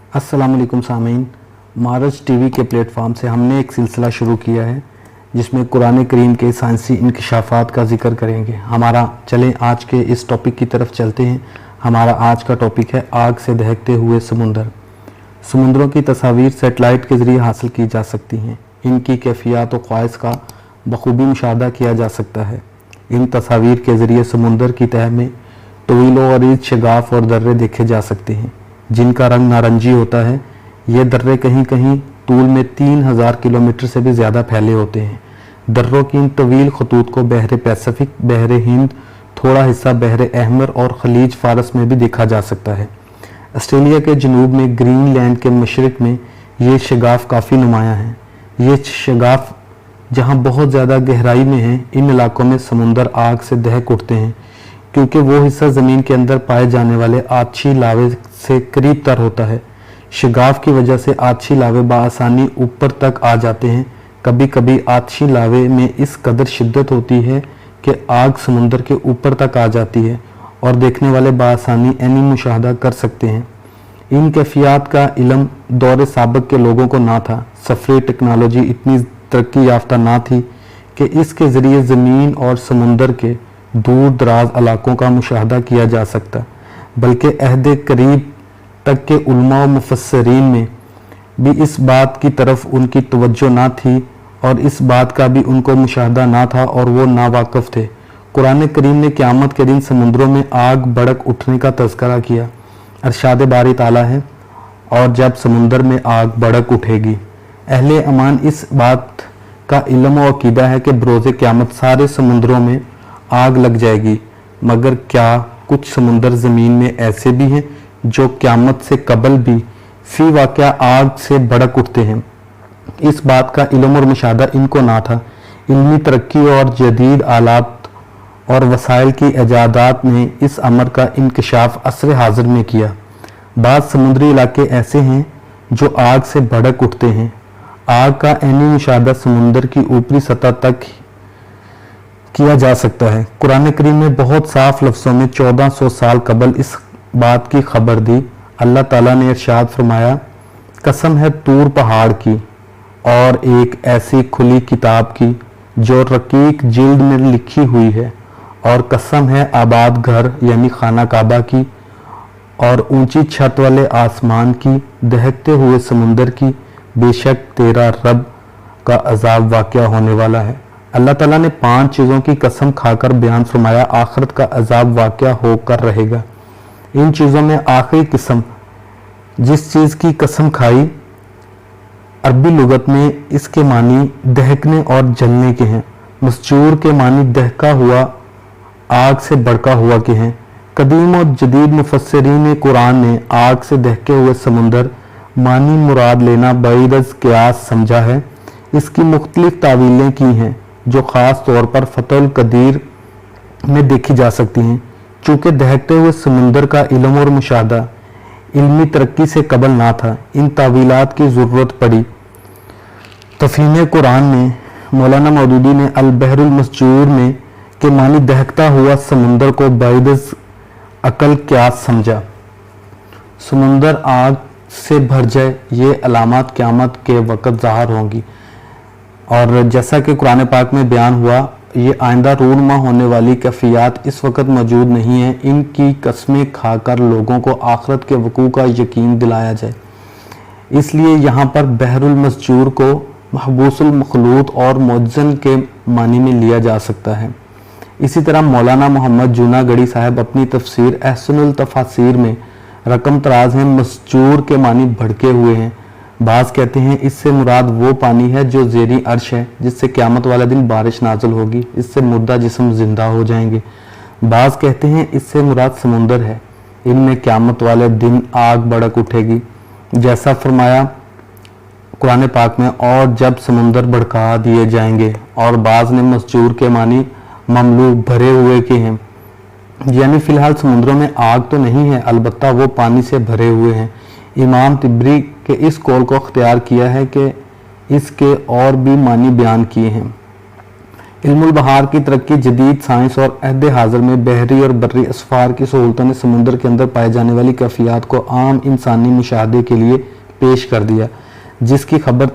अस्सलाम वालेकुम सामीन। मारज टीवी के प्लेटफॉर्म से हमने एक सिलसिला शुरू किया है जिसमें कुरान करीम के साइंसी इंकशाफात का जिक्र करेंगे। चलें आज के इस टॉपिक की तरफ चलते हैं। हमारा आज का टॉपिक है आग से दहकते हुए समुंदर। समुद्रों की तस्वीर सेटेलाइट के ज़रिए हासिल की जा सकती हैं। इनकी कैफियत व ख्वाहिश का बखूबी मुशाहदा किया जा सकता है। इन तस्वीर के ज़रिए समुंदर की तह में तवील व अरीज शगाफ और दर्रे देखे जा सकते हैं जिनका रंग नारंगी होता है। ये दर्रे कहीं कहीं तूल में 3000 किलोमीटर से भी ज़्यादा फैले होते हैं। दर्रों की इन तवील खतूत को बहरे पैसिफिक, बहरे हिंद, थोड़ा हिस्सा बहरे अहमर और खलीज फारस में भी देखा जा सकता है। ऑस्ट्रेलिया के जनूब में ग्रीनलैंड के मशरक में ये शगाफ काफ़ी नुमायाँ हैं। ये शगाफ जहाँ बहुत ज़्यादा गहराई में हैं, इन इलाकों में समुंदर आग से दहक उठते हैं क्योंकि वो हिस्सा ज़मीन के अंदर पाए जाने वाले आछी लावे से करीब तर होता है। शगाफ की वजह से आछी लावे बआसानी ऊपर तक आ जाते हैं। कभी कभी आछी लावे में इस कदर शिद्दत होती है कि आग समुंदर के ऊपर तक आ जाती है और देखने वाले बआसानी ऐनी मुशाहदा कर सकते हैं। इन कैफियत का इल्म दौर साबिक के लोगों को ना था। सफरी टेक्नोलॉजी इतनी तरक्की याफ्ता ना थी कि इसके ज़रिए ज़मीन और समुंदर के दूर दराज इलाकों का मुशाहदा किया जा सकता, बल्कि अहद करीब तक के उलमा व मुफस्सरीन में भी इस बात की तरफ उनकी तवज्जो ना थी और इस बात का भी उनको मुशाहदा ना था और वो नावाकिफ़ थे। कुरान करीम ने क़यामत के दिन समुद्रों में आग भड़क उठने का तज़किरा किया। अरशाद बारी ताला है, और जब समुंदर में आग भड़क उठेगी। अहले अमान इस बात का इल्म व अकीदा है कि बरोज़े क़यामत सारे समुंदरों में आग लग जाएगी, मगर क्या कुछ समुंदर ज़मीन में ऐसे भी हैं जो क़यामत से कबल भी फी वाक़या आग से भड़क उठते हैं। इस बात का इल्म और मुशाहदा इनको ना था। इल्मी तरक्की और जदीद आलात और वसाइल की इजादात ने इस अमर का इंकशाफ असर हाजिर में किया। बाद समुद्री इलाके ऐसे हैं जो आग से भड़क उठते हैं। आग का ऐनी मुशाहदा समुंदर की ऊपरी सतह तक किया जा सकता है। कुरान करीम में बहुत साफ लफ्ज़ों में 1400 साल कबल इस बात की खबर दी। अल्लाह ताला ने इरशाद फरमाया, कसम है तूर पहाड़ की और एक ऐसी खुली किताब की जो रकीक जिल्द में लिखी हुई है, और कसम है आबाद घर यानी खाना काबा की और ऊंची छत वाले आसमान की, दहकते हुए समुंदर की, बेशक तेरा रब का अजाब वाक़या होने वाला है। अल्लाह ताला ने 5 चीज़ों की कसम खाकर बयान फरमाया आखिरत का अजाब वाक़या होकर रहेगा। इन चीज़ों में आखिरी किस्म जिस चीज़ की कसम खाई, अरबी लुगत में इसके मानी दहकने और जलने के हैं। मस्जूर के मानी दहका हुआ, आग से भड़का हुआ के हैं। कदीम और जदीद मुफस्सिरीन कुरान ने आग से दहके हुए समुंदर मानी मुराद लेना बैद अज़ क़ियास समझा है। इसकी मुख्तलिफ तावीलें की हैं जो ख़ास तौर पर फ़तहुल कदीर में देखी जा सकती हैं। चूँकि दहकते हुए समुंदर का इल्म और मुशाहदा इल्मी तरक्की से कबल ना था, इन तावीलात की ज़रूरत पड़ी। तफ़हीम कुरान में मौलाना मौदूदी ने अल बहरुल मस्जूर में के मानी दहकता हुआ समुंदर को बैद अज़ अकल क़ियास समझा। समुंदर आग से भर जाए, ये अलामत क़यामत के वक़्त ज़ाहिर होंगी, और जैसा कि कुरान पाक में बयान हुआ, ये आइंदा रूनमा होने वाली कैफियत इस वक्त मौजूद नहीं है। इनकी कस्में खाकर लोगों को आखिरत के वक़ू का यकीन दिलाया जाए। इसलिए यहाँ पर बहरुल मस्जूर को महबूसुल मखलूत और मुअज्जन के मानी में लिया जा सकता है। इसी तरह मौलाना मोहम्मद जूनागढ़ी साहब अपनी तफसीर अहसनुल तफासीर में रकम तराज हैं मस्जूर के मानी भड़के हुए हैं। बाज़ कहते हैं इससे मुराद वो पानी है जो ज़ेरी अर्श है, जिससे क़यामत वाले दिन बारिश नाज़िल होगी, इससे मुर्दा जिस्म ज़िंदा हो जाएंगे। बाज़ कहते हैं इससे मुराद समुंदर है, इनमें क़यामत वाले दिन आग भड़क उठेगी, जैसा फरमाया कुरान पाक में, और जब समुंदर भड़का दिए जाएंगे। और बाज़ ने मस्जूर के मानी ममलू भरे हुए के हैं, यानी फ़िलहाल समुद्रों में आग तो नहीं है, अलबत्ता वो पानी से भरे हुए हैं। इमाम तिब्री के इस कौल को अख्तियार किया है कि इसके और भी मानी बयान किए हैं। علم البحار کی ترقی، جدید سائنس اور عہد حاضر میں بحری اور بری اسفار کی سہولتوں نے سمندر کے اندر پائے جانے والی کیفیات کو عام انسانی مشاہدے کے لیے پیش کر دیا، جس کی خبر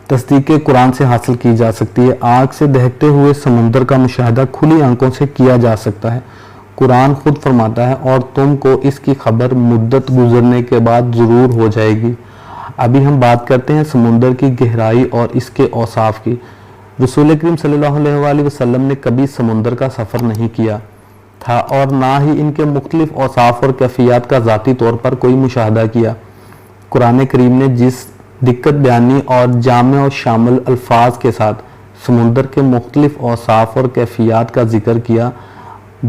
تصدیق قرآن سے حاصل کی جا سکتی ہے۔ آگ سے دہکتے ہوئے سمندر کا مشاہدہ کھلی آنکھوں سے کیا جا سکتا ہے۔ قرآن خود فرماتا ہے، اور تم کو اس کی خبر مدت گزرنے کے بعد ضرور ہو جائے گی۔ ابھی ہم بات کرتے ہیں سمندر کی گہرائی اور اس کے اوصاف کی۔ رسول کریم صلی اللہ علیہ وآلہ وسلم نے کبھی سمندر کا سفر نہیں کیا تھا اور نہ ہی ان کے مختلف اوصاف اور کیفیات کا ذاتی طور پر کوئی مشاہدہ کیا۔ قرآن کریم نے جس دقت بیانی اور جامع و شامل الفاظ کے ساتھ سمندر کے مختلف اوصاف اور کیفیات کا ذکر کیا،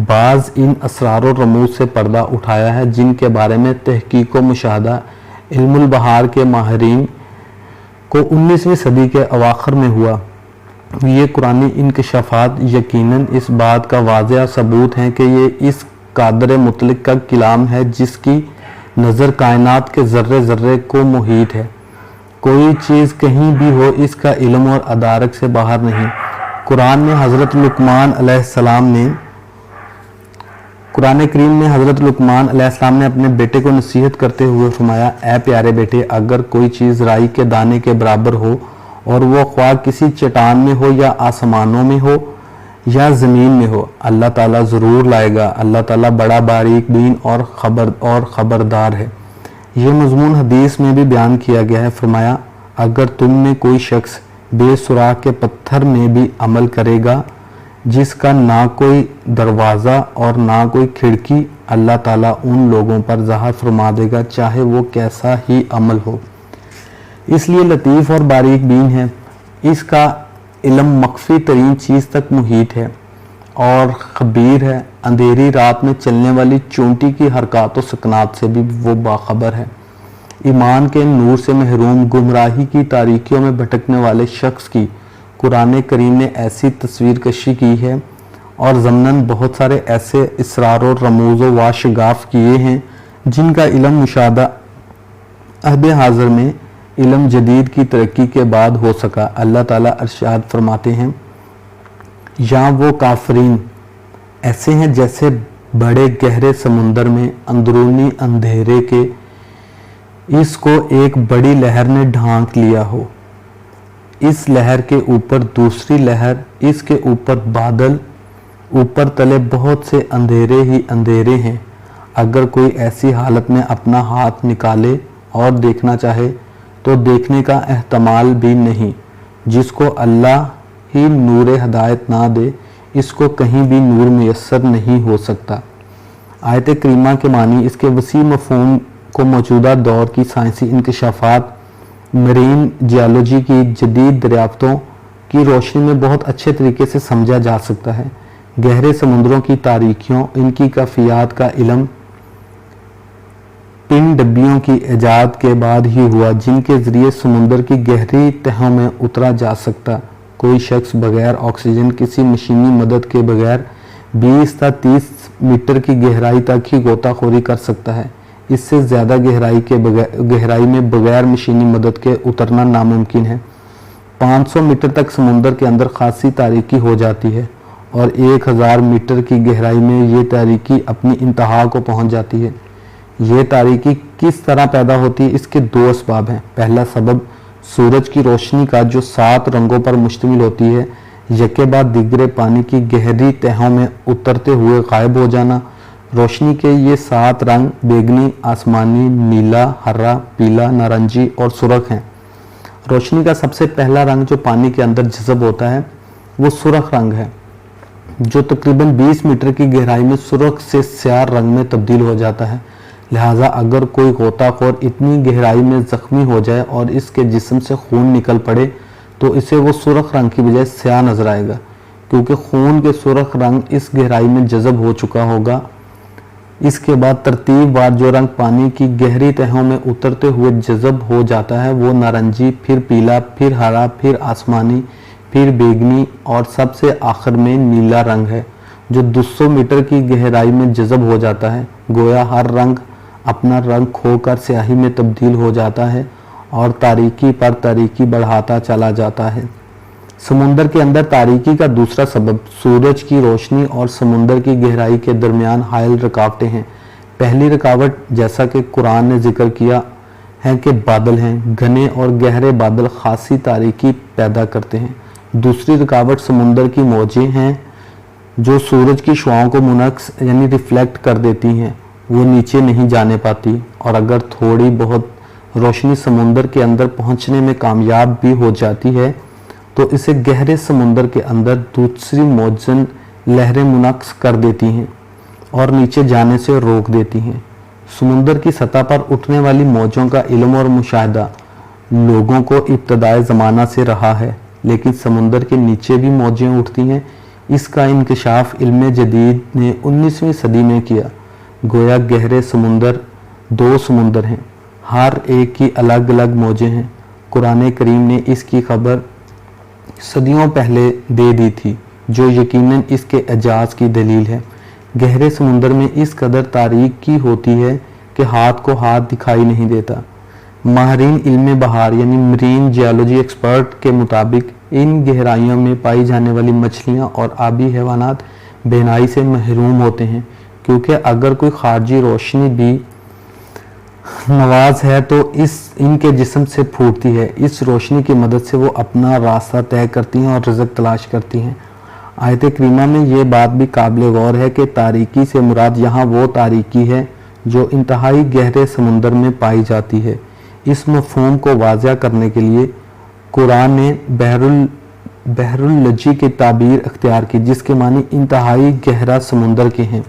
بعض ان اسرار و رموز سے پردہ اٹھایا ہے جن کے بارے میں تحقیق و مشاہدہ علم البحار کے ماہرین کو 19ویں صدی کے اواخر میں ہوا۔ یہ قرآنی انکشافات یقیناً اس بات کا واضح ثبوت ہیں کہ یہ اس قادر مطلق کا کلام ہے جس کی نظر کائنات کے ذرے ذرے کو محیط ہے۔ کوئی چیز کہیں بھی ہو، اس کا علم اور ادراک سے باہر نہیں۔ قرآن کریم میں حضرت لقمان علیہ السلام نے اپنے بیٹے کو نصیحت کرتے ہوئے فرمایا، اے پیارے بیٹے، اگر کوئی چیز رائی کے دانے کے برابر ہو اور وہ خواہ کسی چٹان میں ہو یا آسمانوں میں ہو یا زمین میں ہو، اللہ تعالیٰ ضرور لائے گا۔ اللہ تعالیٰ بڑا باریک بین اور خبردار ہے۔ یہ مضمون حدیث میں بھی بیان کیا گیا ہے۔ فرمایا، اگر تم میں کوئی شخص بے سوراخ کے پتھر میں بھی عمل کرے گا جس کا نہ کوئی دروازہ اور نہ کوئی کھڑکی، اللہ تعالیٰ ان لوگوں پر ظاہر فرما دے گا چاہے وہ کیسا ہی عمل ہو۔ اس لیے لطیف اور باریک بین ہے، اس کا علم مخفی ترین چیز تک محیط ہے اور خبیر ہے۔ اندھیری رات میں چلنے والی چونٹی کی حرکات و سکنات سے بھی وہ باخبر ہے۔ ایمان کے نور سے محروم، گمراہی کی تاریکیوں میں بھٹکنے والے شخص کی قرآن کریم نے ایسی تصویر کشی کی ہے اور ضمناً بہت سارے ایسے اسرار و رموز و واشگاف کیے ہیں جن کا علم مشاہدہ عہد حاضر میں علم جدید کی ترقی کے بعد ہو سکا۔ اللہ تعالیٰ ارشاد فرماتے ہیں، یا وہ کافرین ایسے ہیں جیسے بڑے گہرے سمندر میں اندرونی اندھیرے کے اس کو ایک بڑی لہر نے ڈھانک لیا ہو، اس لہر کے اوپر دوسری لہر، اس کے اوپر بادل، اوپر تلے بہت سے اندھیرے ہی اندھیرے ہیں۔ اگر کوئی ایسی حالت میں اپنا ہاتھ نکالے اور دیکھنا چاہے تو دیکھنے کا احتمال بھی نہیں۔ جس کو اللہ ہی نور ہدایت نہ دے، اس کو کہیں بھی نور میسر نہیں ہو سکتا۔ آیت کریمہ کے معنی، اس کے وسیع مفہوم کو موجودہ دور کی سائنسی انکشافات، مرین جیولوجی کی جدید دریافتوں کی روشنی میں بہت اچھے طریقے سے سمجھا جا سکتا ہے۔ گہرے سمندروں کی تاریکیوں، ان کی کیفیات کا علم پن ڈبیوں کی ایجاد کے بعد ہی ہوا جن کے ذریعے سمندر کی گہری تہوں میں اترا جا سکتا۔ کوئی شخص بغیر آکسیجن، کسی مشینی مدد کے بغیر 20 تا 30 میٹر کی گہرائی تک ہی غوطہ خوری کر سکتا ہے۔ اس سے زیادہ گہرائی میں بغیر مشینی مدد کے اترنا ناممکن ہے۔ 500 میٹر تک سمندر کے اندر خاصی تاریکی ہو جاتی ہے اور 1000 میٹر کی گہرائی میں یہ تاریکی اپنی انتہا کو پہنچ جاتی ہے۔ یہ تاریکی کس طرح پیدا ہوتی ہے؟ اس کے 2 اسباب ہیں۔ پہلا سبب سورج کی روشنی کا جو 7 رنگوں پر مشتمل ہوتی ہے، یکے بعد دیگرے پانی کی گہری تہوں میں اترتے ہوئے غائب ہو جانا۔ روشنی کے یہ 7 رنگ بیگنی، آسمانی، نیلا، ہرا، پیلا، نارنجی اور سرخ ہیں۔ روشنی کا سب سے پہلا رنگ جو پانی کے اندر جذب ہوتا ہے وہ سرخ رنگ ہے، جو تقریباً 20 میٹر کی گہرائی میں سرخ سے سیاہ رنگ میں تبدیل ہو جاتا ہے۔ لہٰذا اگر کوئی غوطہ خور اتنی گہرائی میں زخمی ہو جائے اور اس کے جسم سے خون نکل پڑے تو اسے وہ سرخ رنگ کی بجائے سیاہ نظر آئے گا، کیونکہ خون کے سرخ رنگ اس گہرائی میں جذب ہو چکا ہوگا۔ اس کے بعد ترتیب وار جو رنگ پانی کی گہری تہوں میں اترتے ہوئے جذب ہو جاتا ہے وہ نارنجی، پھر پیلا، پھر ہرا، پھر آسمانی، پھر بیگنی اور سب سے آخر میں نیلا رنگ ہے، جو 200 میٹر کی گہرائی میں جذب ہو جاتا ہے۔ گویا ہر رنگ اپنا رنگ کھو کر سیاہی میں تبدیل ہو جاتا ہے اور تاریکی پر تاریکی بڑھاتا چلا جاتا ہے۔ समुंदर के अंदर तारीकी का दूसरा सबब सूरज की रोशनी और समुंदर की गहराई के दरमियान हायल रुकावटें हैं। पहली रुकावट, जैसा कि कुरान ने जिक्र किया है कि बादल हैं, घने और गहरे बादल खासी तारीकी पैदा करते हैं। दूसरी रुकावट समुंदर की मौजें हैं जो सूरज की शुआओं को मुनक्स यानी रिफ्लेक्ट कर देती हैं, वो नीचे नहीं जाने पाती, और अगर थोड़ी बहुत रोशनी समुंदर के अंदर पहुंचने में कामयाब भी हो जाती है तो इसे गहरे समुंदर के अंदर दूसरी मौजन लहरें मुनक्स कर देती हैं और नीचे जाने से रोक देती हैं। समुंदर की सतह पर उठने वाली मौजों का इल्म और मुशाहिदा लोगों को इब्तदाए ज़माना से रहा है, लेकिन समुंदर के नीचे भी मौजें उठती हैं। इसका इंकशाफ इल्म जदीद ने 19वीं सदी में किया। गोया गहरे समुंदर 2 समुंदर हैं, हर एक की अलग अलग मौजें हैं। कुरान करीम ने इसकी खबर सदियों पहले दे दी थी, जो यकीनन इसके एजाज की दलील है। गहरे समुंदर में इस कदर तारीकी होती है कि हाथ को हाथ दिखाई नहीं देता। माहरीन इल्म बहार यानी मरीन जियोलॉजी एक्सपर्ट के मुताबिक इन गहराइयों में पाई जाने वाली मछलियां और आबी हैवानात बेनाई से महरूम होते हैं, क्योंकि अगर कोई खारजी रोशनी भी नवाज है तो इनके जिस्म से फूटती है। इस रोशनी की मदद से वो अपना रास्ता तय करती हैं और रिज़्क तलाश करती हैं। आयत करीमा में ये बात भी काबिल गौर है कि तारीकी से मुराद यहाँ वो तारीकी है जो इंतहाई गहरे समुंदर में पाई जाती है। इस मफ़हूम को वाज़ह करने के लिए कुरान ने बहरुल लज्जी की ताबीर अख्तियार की, जिसके मानी इंतहाई गहरा समुंदर के हैं।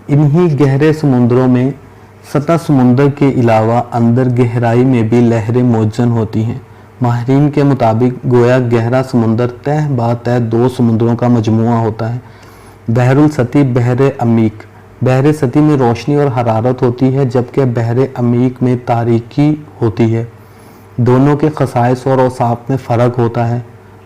इन्हीं गहरे समुंदरों में सतह समुंदर के अलावा अंदर गहराई में भी लहरें मौजूद होती हैं। माहिरीन के मुताबिक गोया गहरा समुंदर तह बा तह 2 समुंदरों का मजमुआ होता है। बहरुल सती, बहरे अमीक। बहरे सती में रोशनी और हरारत होती है, जबकि बहरे अमीक में तारीकी होती है। दोनों के खसाइस और औसाफ में फ़र्क होता है।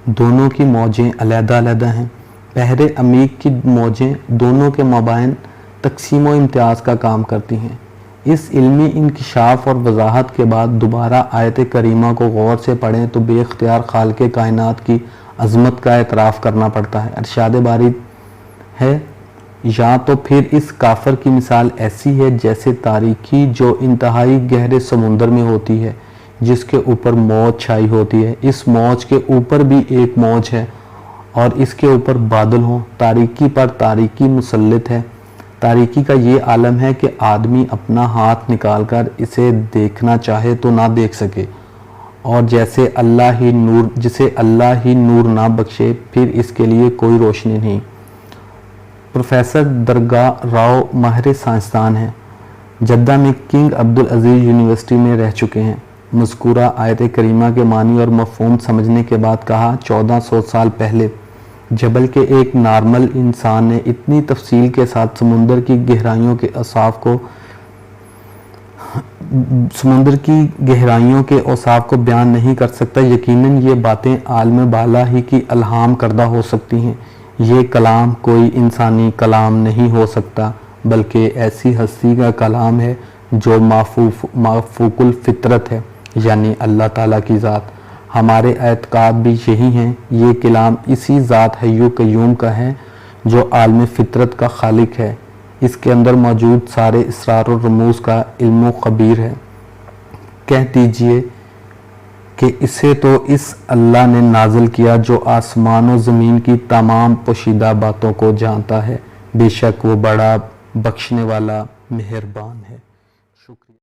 दोनों की मौजें अलग-अलग हैं। बहरे अमीक की मौजें दोनों के मबाइन तकसीम व इम्तियाज़ का काम करती हैं। इस इल्मी इंकिशाफ और वजाहत के बाद दोबारा आयत करीमा को गौर से पढ़ें तो बेख्तियार खालिक़े कायनात की अज़मत का एतराफ़ करना पड़ता है। इरशाद बारी है, या तो फिर इस काफर की मिसाल ऐसी है जैसे तारीकी जो इंतहाई गहरे समुंदर में होती है, जिसके ऊपर मौज छाई होती है। इस मौज के ऊपर भी एक मौज है और इसके ऊपर बादल हों। तारीकी पर तारीकी मुसल्लित है। तारीकी का ये आलम है कि आदमी अपना हाथ निकालकर इसे देखना चाहे तो ना देख सके, और जैसे जिसे अल्लाह ही नूर ना बख्शे, फिर इसके लिए कोई रोशनी नहीं। प्रोफेसर दरगाह राव माहिर साइंसदान हैं, जद्दा में किंग अब्दुल अजीज़ यूनिवर्सिटी में रह चुके हैं। मज़कूरा आयत करीमा के मानी और मफ़हूम समझने के बाद कहा, 1400 साल पहले जबल के एक नॉर्मल इंसान ने इतनी तफसील के साथ समुंदर की गहराइयों के औसाफ को बयान नहीं कर सकता। यकीनन ये बातें आलम बाला ही की अल्हाम करदा हो सकती हैं। ये कलाम कोई इंसानी कलाम नहीं हो सकता, बल्कि ऐसी हस्ती का कलाम है जो माफूकुल फितरत है, यानी अल्लाह ताला की ज़ात। हमारे एतकाद भी यही हैं। ये कलाम इसी ज़ात हय्यु क़य्यूम का है जो आलम फितरत का खालिक है। इसके अंदर मौजूद सारे इसरार और रमूज़ का इल्म ख़बीर है। कह दीजिए कि इसे तो इस अल्लाह ने नाज़िल किया जो आसमान और ज़मीन की तमाम पोशीदा बातों को जानता है। बेशक वो बड़ा बख्शने वाला मेहरबान है।